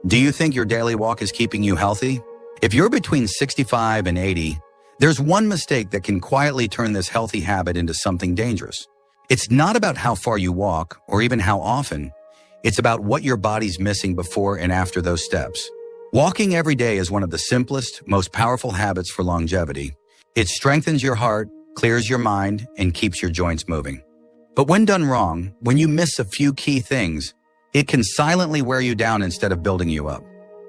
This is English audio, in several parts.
Do you think your daily walk is keeping you healthy? If you're between 65 and 80, there's one mistake that can quietly turn this healthy habit into something dangerous. It's not about how far you walk or even how often. It's about what your body's missing before and after those steps. Walking every day is one of the simplest, most powerful habits for longevity. It strengthens your heart, clears your mind, and keeps your joints moving. But when done wrong, when you miss a few key things, it can silently wear you down instead of building you up.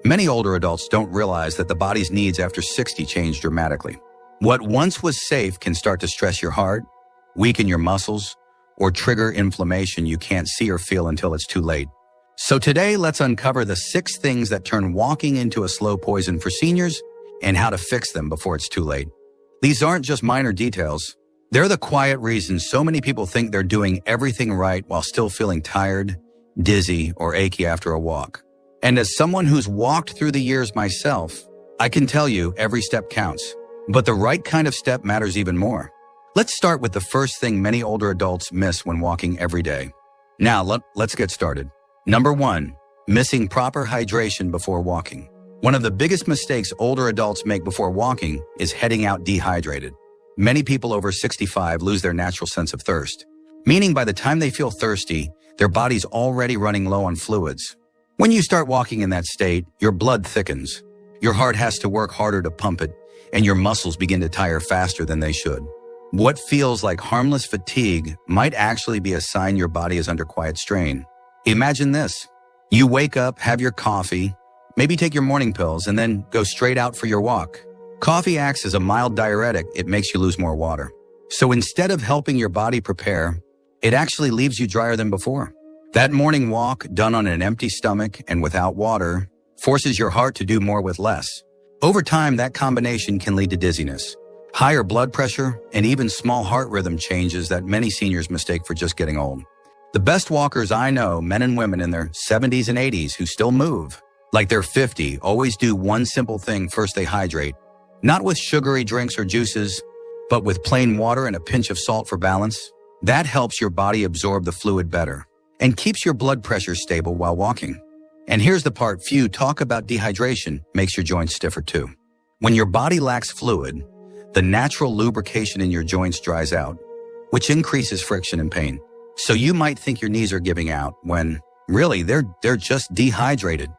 Many older adults don't realize that the body's needs after 60 change dramatically. What once was safe can start to stress your heart, weaken your muscles, or trigger inflammation you can't see or feel until it's too late. So today, let's uncover the 6 things that turn walking into a slow poison for seniors and how to fix them before it's too late. These aren't just minor details. They're the quiet reasons so many people think they're doing everything right while still feeling tired, dizzy, or achy after a walk. And as someone who's walked through the years myself, I can tell you every step counts. But the right kind of step matters even more. Let's start with the first thing many older adults miss when walking every day. Now, let's get started. Number 1, missing proper hydration before walking. One of the biggest mistakes older adults make before walking is heading out dehydrated. Many people over 65 lose their natural sense of thirst, meaning by the time they feel thirsty, their body's already running low on fluids. When you start walking in that state, your blood thickens. Your heart has to work harder to pump it, and your muscles begin to tire faster than they should. What feels like harmless fatigue might actually be a sign your body is under quiet strain. Imagine this. You wake up, have your coffee, maybe take your morning pills, and then go straight out for your walk. Coffee acts as a mild diuretic. It makes you lose more water. So instead of helping your body prepare, it actually leaves you drier than before. That morning walk, done on an empty stomach and without water, forces your heart to do more with less. Over time, that combination can lead to dizziness, higher blood pressure, and even small heart rhythm changes that many seniors mistake for just getting old. The best walkers I know, men and women in their 70s and 80s who still move, like they're 50, always do one simple thing. First, they hydrate. Not with sugary drinks or juices, but with plain water and a pinch of salt for balance. That helps your body absorb the fluid better and keeps your blood pressure stable while walking. And here's the part few talk about: dehydration makes your joints stiffer too. When your body lacks fluid, the natural lubrication in your joints dries out, which increases friction and pain. So you might think your knees are giving out when really they're just dehydrated.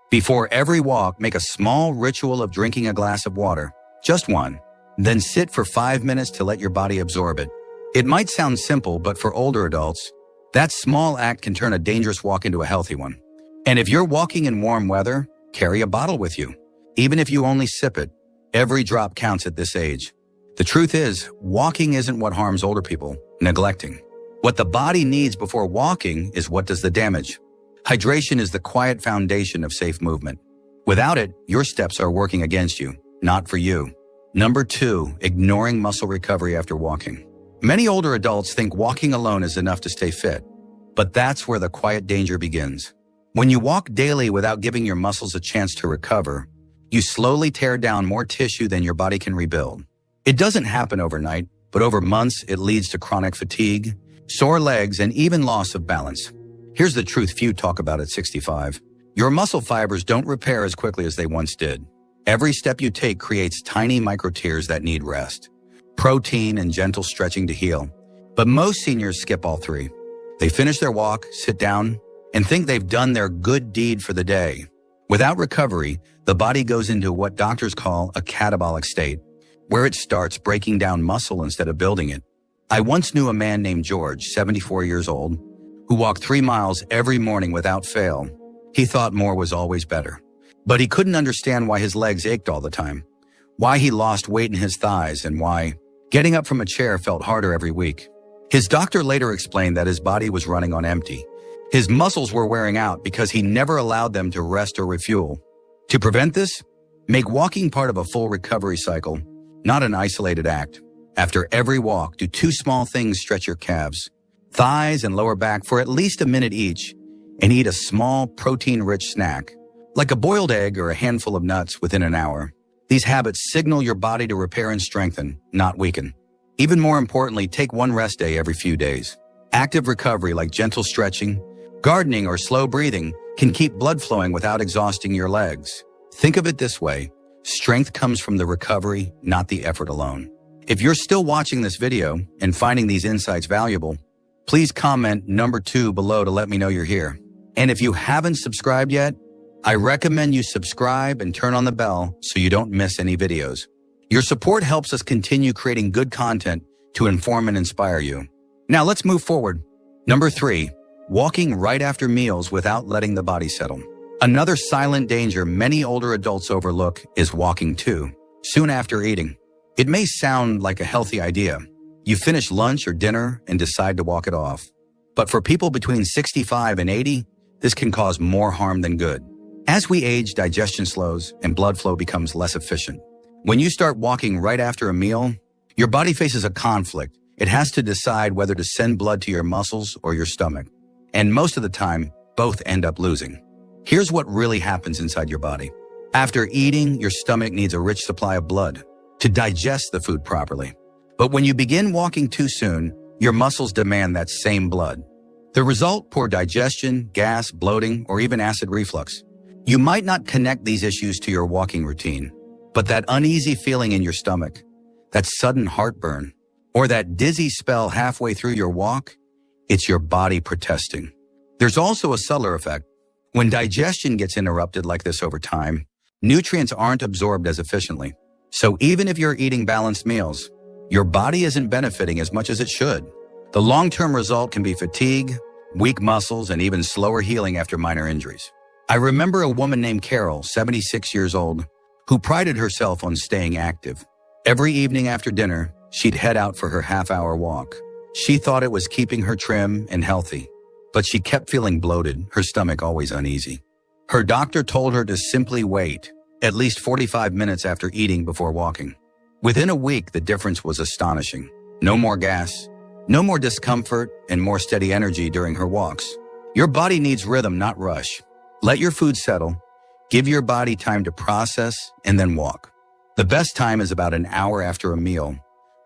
Before every walk, make a small ritual of drinking a glass of water, just one. Then sit for 5 minutes to let your body absorb it. It might sound simple, but for older adults, that small act can turn a dangerous walk into a healthy one. And if you're walking in warm weather, carry a bottle with you. Even if you only sip it, every drop counts at this age. The truth is, walking isn't what harms older people, neglecting. What the body needs before walking is what does the damage. Hydration is the quiet foundation of safe movement. Without it, your steps are working against you, not for you. Number 2, ignoring muscle recovery after walking. Many older adults think walking alone is enough to stay fit, but that's where the quiet danger begins. When you walk daily without giving your muscles a chance to recover, you slowly tear down more tissue than your body can rebuild. It doesn't happen overnight, but over months it leads to chronic fatigue, sore legs, and even loss of balance. Here's the truth few talk about at 65. Your muscle fibers don't repair as quickly as they once did. Every step you take creates tiny micro tears that need rest, protein, and gentle stretching to heal. But most seniors skip all 3. They finish their walk, sit down, and think they've done their good deed for the day. Without recovery, the body goes into what doctors call a catabolic state, where it starts breaking down muscle instead of building it. I once knew a man named George, 74 years old, who walked 3 miles every morning without fail. He thought more was always better. But he couldn't understand why his legs ached all the time, why he lost weight in his thighs, and why getting up from a chair felt harder every week. His doctor later explained that his body was running on empty. His muscles were wearing out because he never allowed them to rest or refuel. To prevent this, make walking part of a full recovery cycle, not an isolated act. After every walk, do 2 small things: stretch your calves, thighs, and lower back for at least a minute each, and eat a small protein-rich snack, like a boiled egg or a handful of nuts, within an hour. These habits signal your body to repair and strengthen, not weaken. Even more importantly, take 1 rest day every few days. Active recovery like gentle stretching, Gardening or slow breathing can keep blood flowing without exhausting your legs. Think of it this way: strength comes from the recovery, not the effort alone. If you're still watching this video and finding these insights valuable, please comment number 2 below to let me know you're here. And if you haven't subscribed yet, I recommend you subscribe and turn on the bell so you don't miss any videos. Your support helps us continue creating good content to inform and inspire you. Now let's move forward. Number 3, walking right after meals without letting the body settle. Another silent danger many older adults overlook is walking too soon after eating. It may sound like a healthy idea. You finish lunch or dinner and decide to walk it off. But for people between 65 and 80, this can cause more harm than good. As we age, digestion slows and blood flow becomes less efficient. When you start walking right after a meal, your body faces a conflict. It has to decide whether to send blood to your muscles or your stomach. And most of the time, both end up losing. Here's what really happens inside your body. After eating, your stomach needs a rich supply of blood to digest the food properly. But when you begin walking too soon, your muscles demand that same blood. The result: poor digestion, gas, bloating, or even acid reflux. You might not connect these issues to your walking routine, but that uneasy feeling in your stomach, that sudden heartburn, or that dizzy spell halfway through your walk, it's your body protesting. There's also a subtler effect. When digestion gets interrupted like this over time, nutrients aren't absorbed as efficiently. So even if you're eating balanced meals, your body isn't benefiting as much as it should. The long-term result can be fatigue, weak muscles, and even slower healing after minor injuries. I remember a woman named Carol, 76 years old, who prided herself on staying active. Every evening after dinner, she'd head out for her half-hour walk. She thought it was keeping her trim and healthy, but she kept feeling bloated, her stomach always uneasy. Her doctor told her to simply wait at least 45 minutes after eating before walking. Within a week, the difference was astonishing. No more gas, no more discomfort, and more steady energy during her walks. Your body needs rhythm, not rush. Let your food settle, give your body time to process, and then walk. The best time is about an hour after a meal,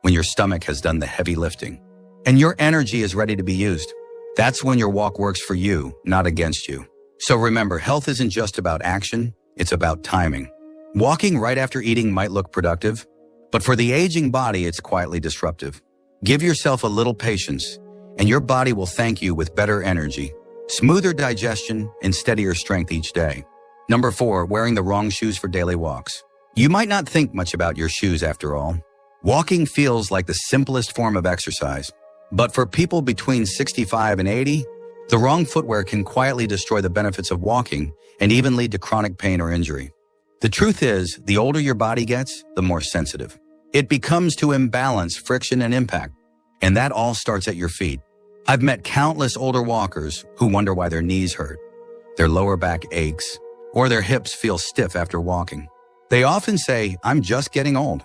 when your stomach has done the heavy lifting and your energy is ready to be used. That's when your walk works for you, not against you. So remember, health isn't just about action, it's about timing. Walking right after eating might look productive, but for the aging body, it's quietly disruptive. Give yourself a little patience, and your body will thank you with better energy, smoother digestion, and steadier strength each day. Number 4, wearing the wrong shoes for daily walks. You might not think much about your shoes after all. Walking feels like the simplest form of exercise, but for people between 65 and 80, the wrong footwear can quietly destroy the benefits of walking and even lead to chronic pain or injury. The truth is, the older your body gets, the more sensitive it becomes to imbalance, friction, and impact. And that all starts at your feet. I've met countless older walkers who wonder why their knees hurt, their lower back aches, or their hips feel stiff after walking. They often say, "I'm just getting old."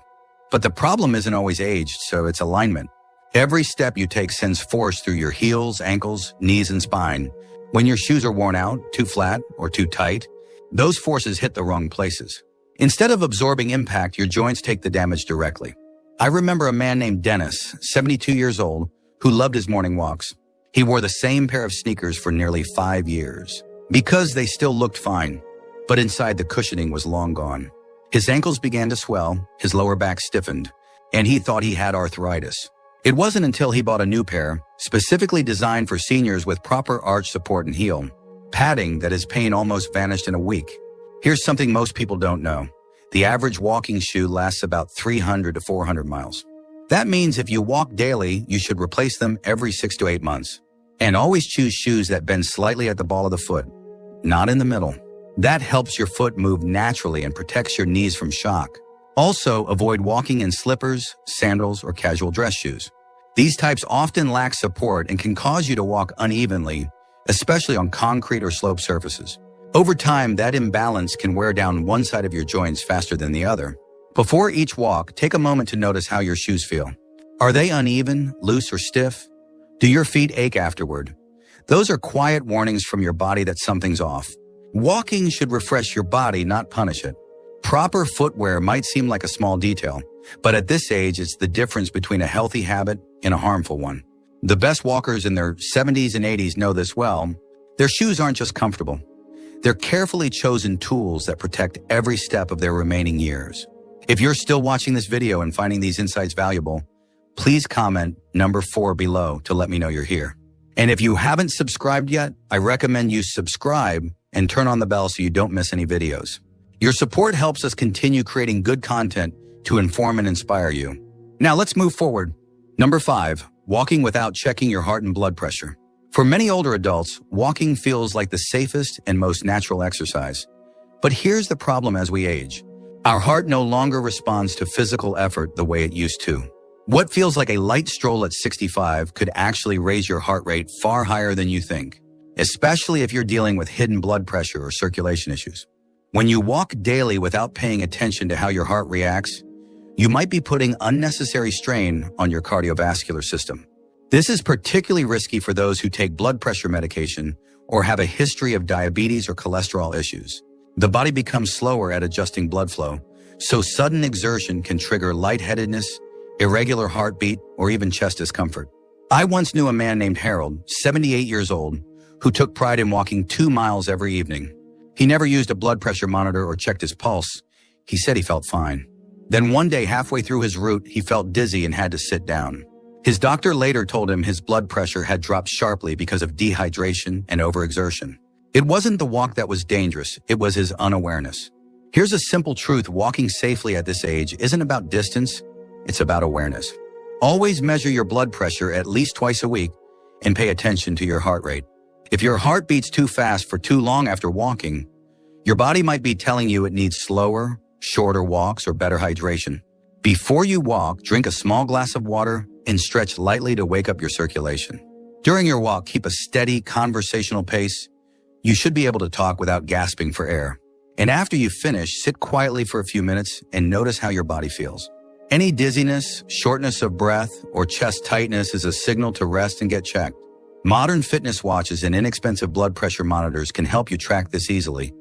But the problem isn't always age, so it's alignment. Every step you take sends force through your heels, ankles, knees, and spine. When your shoes are worn out, too flat, or too tight, those forces hit the wrong places. Instead of absorbing impact, your joints take the damage directly. I remember a man named Dennis, 72 years old, who loved his morning walks. He wore the same pair of sneakers for nearly 5 years because they still looked fine, but inside the cushioning was long gone. His ankles began to swell, his lower back stiffened, and he thought he had arthritis. It wasn't until he bought a new pair, specifically designed for seniors with proper arch support and heel, padding, that his pain almost vanished in a week. Here's something most people don't know. The average walking shoe lasts about 300 to 400 miles. That means if you walk daily, you should replace them every 6 to 8 months. And always choose shoes that bend slightly at the ball of the foot, not in the middle. That helps your foot move naturally and protects your knees from shock. Also, avoid walking in slippers, sandals, or casual dress shoes. These types often lack support and can cause you to walk unevenly, especially on concrete or sloped surfaces. Over time, that imbalance can wear down one side of your joints faster than the other. Before each walk, take a moment to notice how your shoes feel. Are they uneven, loose, or stiff? Do your feet ache afterward? Those are quiet warnings from your body that something's off. Walking should refresh your body, not punish it. Proper footwear might seem like a small detail, but at this age, it's the difference between a healthy habit and a harmful one. The best walkers in their 70s and 80s know this well. Their shoes aren't just comfortable. They're carefully chosen tools that protect every step of their remaining years. If you're still watching this video and finding these insights valuable, please comment number 4 below to let me know you're here. And if you haven't subscribed yet, I recommend you subscribe and turn on the bell so you don't miss any videos. Your support helps us continue creating good content to inform and inspire you. Now let's move forward. Number 5, walking without checking your heart and blood pressure. For many older adults, walking feels like the safest and most natural exercise. But here's the problem as we age. Our heart no longer responds to physical effort the way it used to. What feels like a light stroll at 65 could actually raise your heart rate far higher than you think, especially if you're dealing with hidden blood pressure or circulation issues. When you walk daily without paying attention to how your heart reacts, you might be putting unnecessary strain on your cardiovascular system. This is particularly risky for those who take blood pressure medication or have a history of diabetes or cholesterol issues. The body becomes slower at adjusting blood flow, so sudden exertion can trigger lightheadedness, irregular heartbeat, or even chest discomfort. I once knew a man named Harold, 78 years old, who took pride in walking 2 miles every evening. He never used a blood pressure monitor or checked his pulse. He said he felt fine. Then one day, halfway through his route, he felt dizzy and had to sit down. His doctor later told him his blood pressure had dropped sharply because of dehydration and overexertion. It wasn't the walk that was dangerous, it was his unawareness. Here's a simple truth: walking safely at this age isn't about distance, it's about awareness. Always measure your blood pressure at least twice a week and pay attention to your heart rate. If your heart beats too fast for too long after walking, your body might be telling you it needs slower, shorter walks or better hydration. Before you walk, drink a small glass of water and stretch lightly to wake up your circulation. During your walk, keep a steady conversational pace. You should be able to talk without gasping for air. And after you finish, sit quietly for a few minutes and notice how your body feels. Any dizziness, shortness of breath, or chest tightness is a signal to rest and get checked. Modern fitness watches and inexpensive blood pressure monitors can help you track this easily.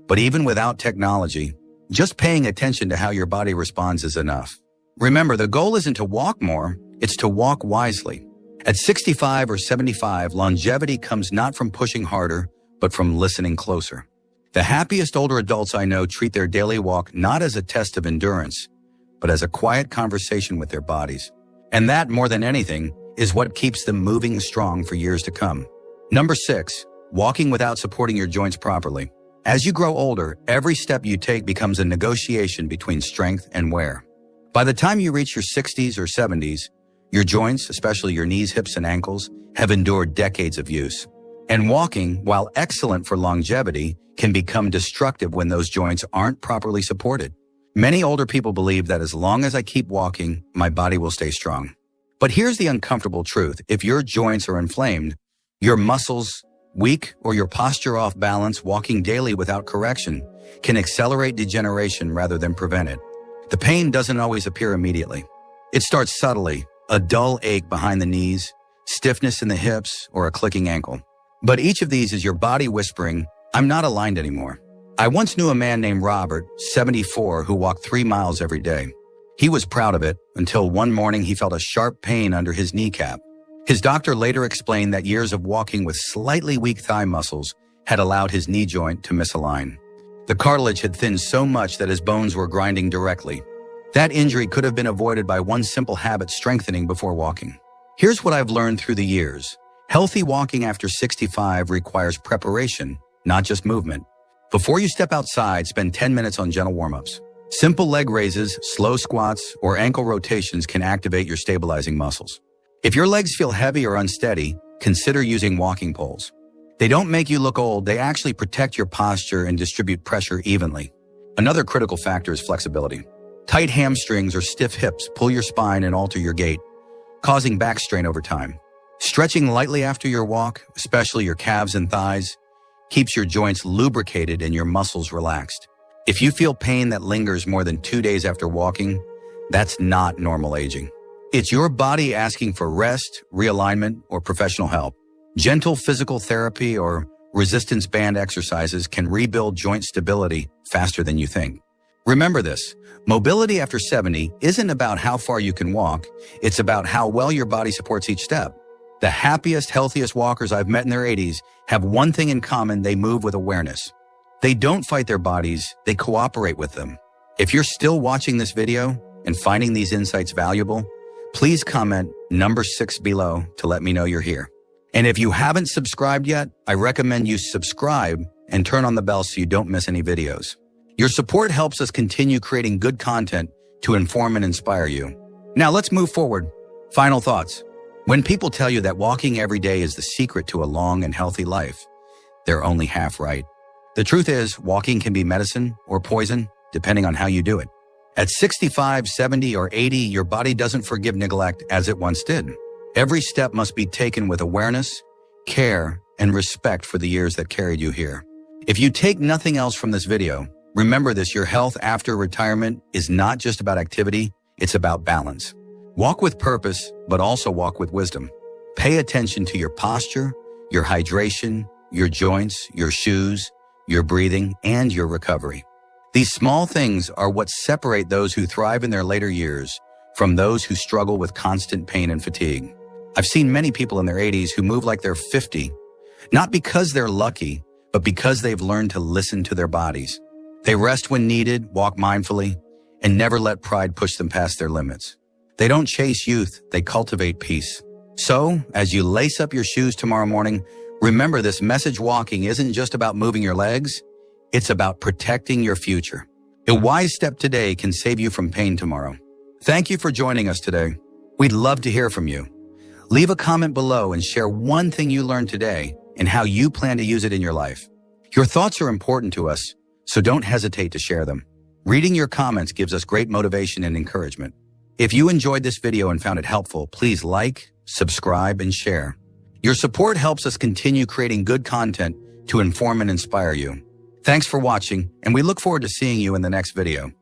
But even without technology, just paying attention to how your body responds is enough. Remember, the goal isn't to walk more, it's to walk wisely. At 65 or 75, longevity comes not from pushing harder, but from listening closer. The happiest older adults I know treat their daily walk not as a test of endurance, but as a quiet conversation with their bodies. And that, more than anything, is what keeps them moving strong for years to come. Number 6, walking without supporting your joints properly. As you grow older, every step you take becomes a negotiation between strength and wear. By the time you reach your 60s or 70s, your joints, especially your knees, hips, and ankles, have endured decades of use. And walking, while excellent for longevity, can become destructive when those joints aren't properly supported. Many older people believe that as long as I keep walking, my body will stay strong. But here's the uncomfortable truth: if your joints are inflamed, your muscles weak, or your posture off balance, walking daily without correction can accelerate degeneration rather than prevent it. The pain doesn't always appear immediately. It starts subtly: a dull ache behind the knees, stiffness in the hips, or a clicking ankle. But each of these is your body whispering, "I'm not aligned anymore." I once knew a man named Robert, 74, who walked 3 miles every day. He was proud of it until one morning he felt a sharp pain under his kneecap. His doctor later explained that years of walking with slightly weak thigh muscles had allowed his knee joint to misalign. The cartilage had thinned so much that his bones were grinding directly. That injury could have been avoided by one simple habit: strengthening before walking. Here's what I've learned through the years. Healthy walking after 65 requires preparation, not just movement. Before you step outside, spend 10 minutes on gentle warm-ups. Simple leg raises, slow squats, or ankle rotations can activate your stabilizing muscles. If your legs feel heavy or unsteady, consider using walking poles. They don't make you look old, they actually protect your posture and distribute pressure evenly. Another critical factor is flexibility. Tight hamstrings or stiff hips pull your spine and alter your gait, causing back strain over time. Stretching lightly after your walk, especially your calves and thighs, keeps your joints lubricated and your muscles relaxed. If you feel pain that lingers more than 2 days after walking, that's not normal aging. It's your body asking for rest, realignment, or professional help. Gentle physical therapy or resistance band exercises can rebuild joint stability faster than you think. Remember this: mobility after 70 isn't about how far you can walk, it's about how well your body supports each step. The happiest, healthiest walkers I've met in their 80s have one thing in common: they move with awareness. They don't fight their bodies, they cooperate with them. If you're still watching this video and finding these insights valuable, please comment number 6 below to let me know you're here. And if you haven't subscribed yet, I recommend you subscribe and turn on the bell so you don't miss any videos. Your support helps us continue creating good content to inform and inspire you. Now let's move forward. Final thoughts. When people tell you that walking every day is the secret to a long and healthy life, they're only half right. The truth is, walking can be medicine or poison, depending on how you do it. At 65, 70, or 80, your body doesn't forgive neglect as it once did. Every step must be taken with awareness, care, and respect for the years that carried you here. If you take nothing else from this video, remember this: your health after retirement is not just about activity, it's about balance. Walk with purpose, but also walk with wisdom. Pay attention to your posture, your hydration, your joints, your shoes, your breathing, and your recovery. These small things are what separate those who thrive in their later years from those who struggle with constant pain and fatigue. I've seen many people in their 80s who move like they're 50, not because they're lucky, but because they've learned to listen to their bodies. They rest when needed, walk mindfully, and never let pride push them past their limits. They don't chase youth, they cultivate peace. So, as you lace up your shoes tomorrow morning, remember this message: walking isn't just about moving your legs, it's about protecting your future. A wise step today can save you from pain tomorrow. Thank you for joining us today. We'd love to hear from you. Leave a comment below and share one thing you learned today and how you plan to use it in your life. Your thoughts are important to us, so don't hesitate to share them. Reading your comments gives us great motivation and encouragement. If you enjoyed this video and found it helpful, please like, subscribe, and share. Your support helps us continue creating good content to inform and inspire you. Thanks for watching, and we look forward to seeing you in the next video.